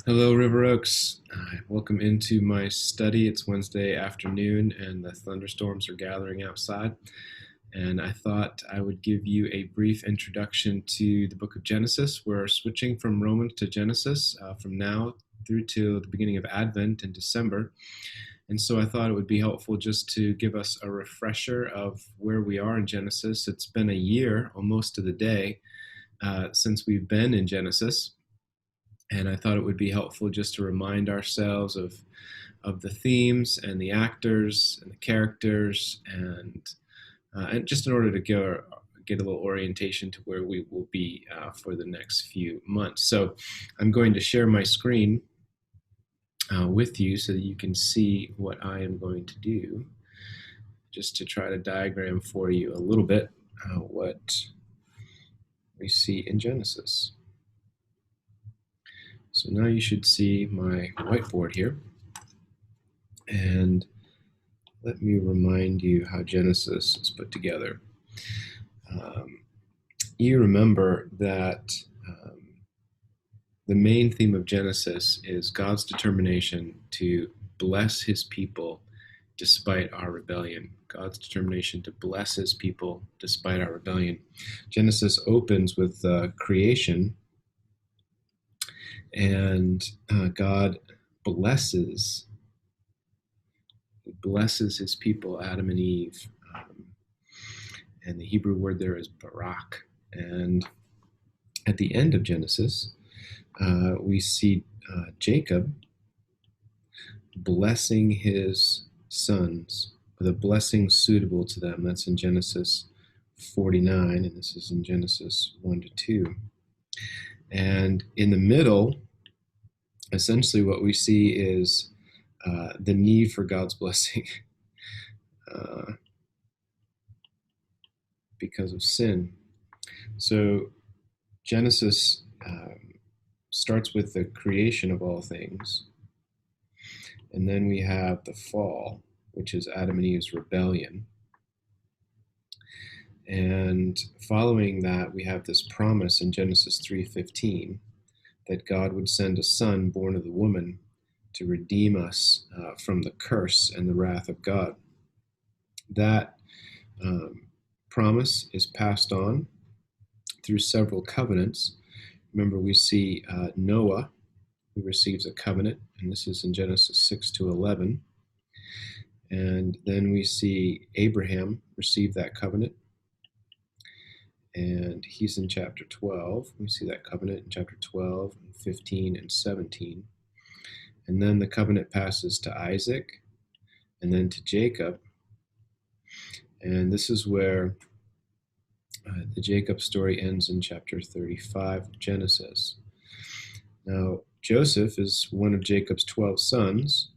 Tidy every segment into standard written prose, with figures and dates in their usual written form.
Hello, River Oaks. Welcome into my study. It's Wednesday afternoon and the thunderstorms are gathering outside. And I thought I would give you a brief introduction to the book of Genesis. We're switching from Romans to Genesis from now through to the beginning of Advent in December. And so I thought it would be helpful just to give us a refresher of where we are in Genesis. It's been a year, almost to the day, since we've been in Genesis. And I thought it would be helpful just to remind ourselves of the themes and the actors and the characters, and just in order to get a little orientation to where we will be for the next few months. So I'm going to share my screen with you so that you can see what I am going to do, just to try to diagram for you a little bit what we see in Genesis. So now you should see my whiteboard here. And let me remind you how Genesis is put together. You remember that the main theme of Genesis is God's determination to bless his people despite our rebellion. God's determination to bless his people despite our rebellion. Genesis opens with creation, and God blesses his people, Adam and Eve. And the Hebrew word there is barak. And at the end of Genesis, we see Jacob blessing his sons with a blessing suitable to them. That's in Genesis 49, and this is in Genesis 1 to 2. And in the middle, essentially what we see is the need for God's blessing because of sin. So Genesis starts with the creation of all things, and then we have the fall, which is Adam and Eve's rebellion. And following that, we have this promise in Genesis 3:15 that God would send a son born of the woman to redeem us from the curse and the wrath of God. That promise is passed on through several covenants. Remember, we see Noah, who receives a covenant, and this is in Genesis 6 to 11. And then we see Abraham receive that covenant, and he's in chapter 12. We see that covenant in chapter 12, and 15, and 17. And then the covenant passes to Isaac, and then to Jacob. And this is where the Jacob story ends in chapter 35 of Genesis. Now, Joseph is one of Jacob's 12 sons,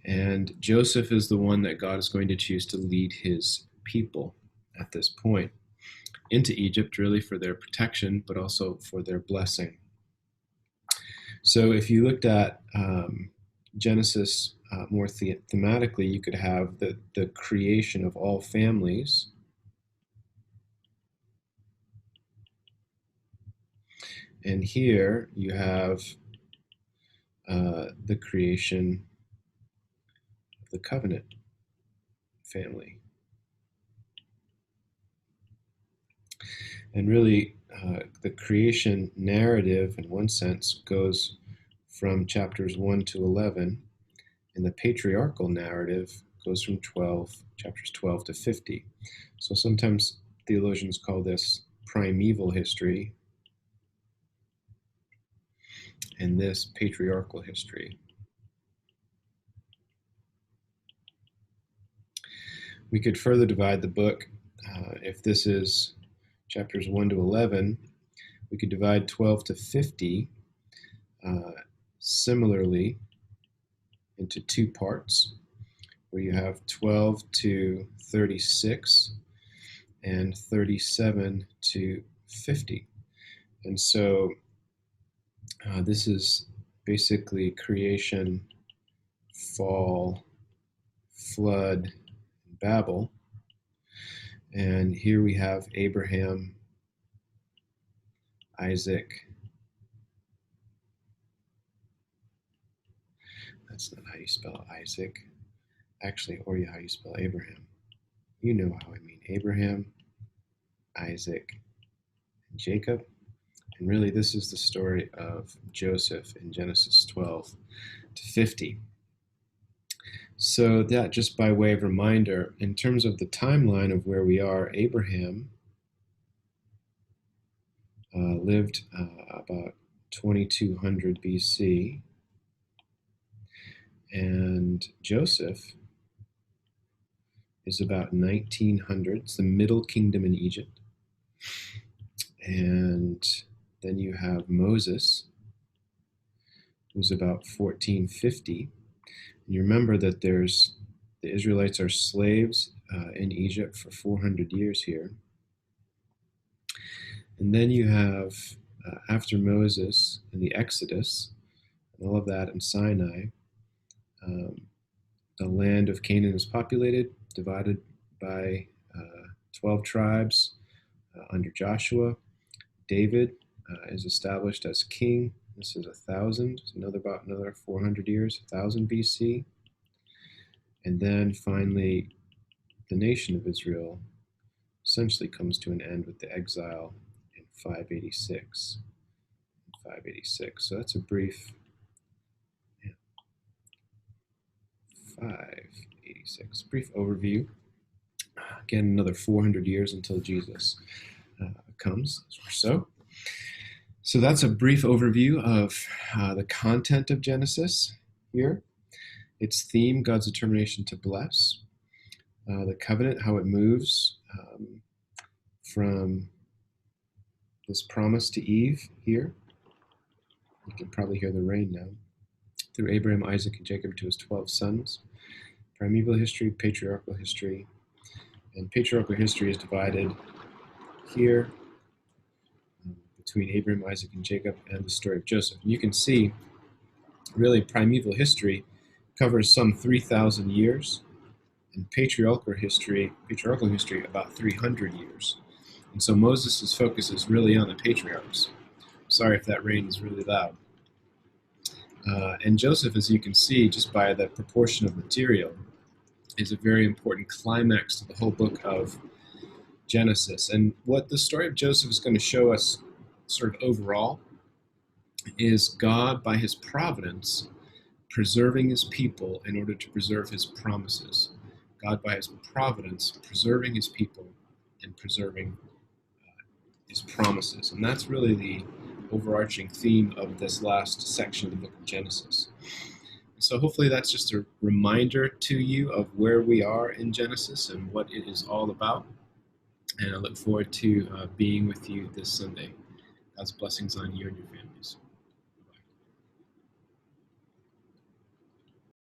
and Joseph is the one that God is going to choose to lead his people at this point into Egypt, really for their protection, but also for their blessing. So if you looked at Genesis more thematically, you could have the creation of all families, and here you have the creation of the covenant family. And really, the creation narrative, in one sense, goes from chapters 1 to 11, and the patriarchal narrative goes from chapters 12 to 50. So sometimes theologians call this primeval history, and this patriarchal history. We could further divide the book. If this is chapters 1 to 11, we could divide 12 to 50 similarly into two parts, where you have 12 to 36 and 37 to 50. And so this is basically creation, fall, flood, Babel. And here we have Abraham, Isaac, That's not how you spell Isaac. Actually, or how you spell Abraham. You know how I mean Abraham, Isaac, and Jacob. And really, this is the story of Joseph in Genesis 12 to 50. So that, just by way of reminder, in terms of the timeline of where we are, Abraham lived about 2200 BC, and Joseph is about 1900. It's the Middle Kingdom in Egypt. And then you have Moses, who's about 1450. And you remember that the Israelites are slaves in Egypt for 400 years here. And then you have, after Moses and the Exodus, and all of that in Sinai, the land of Canaan is populated, divided by 12 tribes under Joshua. David is established as king. This is 1000, about another 400 years, 1000 BC. And then finally, the nation of Israel essentially comes to an end with the exile in 586. So that's a brief, 586, brief overview. Again, another 400 years until Jesus comes or so. So that's a brief overview of the content of Genesis here. Its theme, God's determination to bless. The covenant, how it moves from this promise to Eve here. You can probably hear the rain now. Through Abraham, Isaac, and Jacob to his 12 sons. Primeval history, patriarchal history. And patriarchal history is divided here between Abraham, Isaac, and Jacob, and the story of Joseph. And you can see, really, primeval history covers some 3,000 years, and patriarchal history about 300 years. And so Moses' focus is really on the patriarchs. Sorry if that rain is really loud. And Joseph, as you can see, just by the proportion of material, is a very important climax to the whole book of Genesis. And what the story of Joseph is going to show us sort of overall is God, by his providence, preserving his people in order to preserve his promises. God, by his providence, preserving his people and preserving his promises. And that's really the overarching theme of this last section of the book of Genesis. So hopefully that's just a reminder to you of where we are in Genesis and what it is all about. And I look forward to being with you this Sunday. God's blessings on you and your families.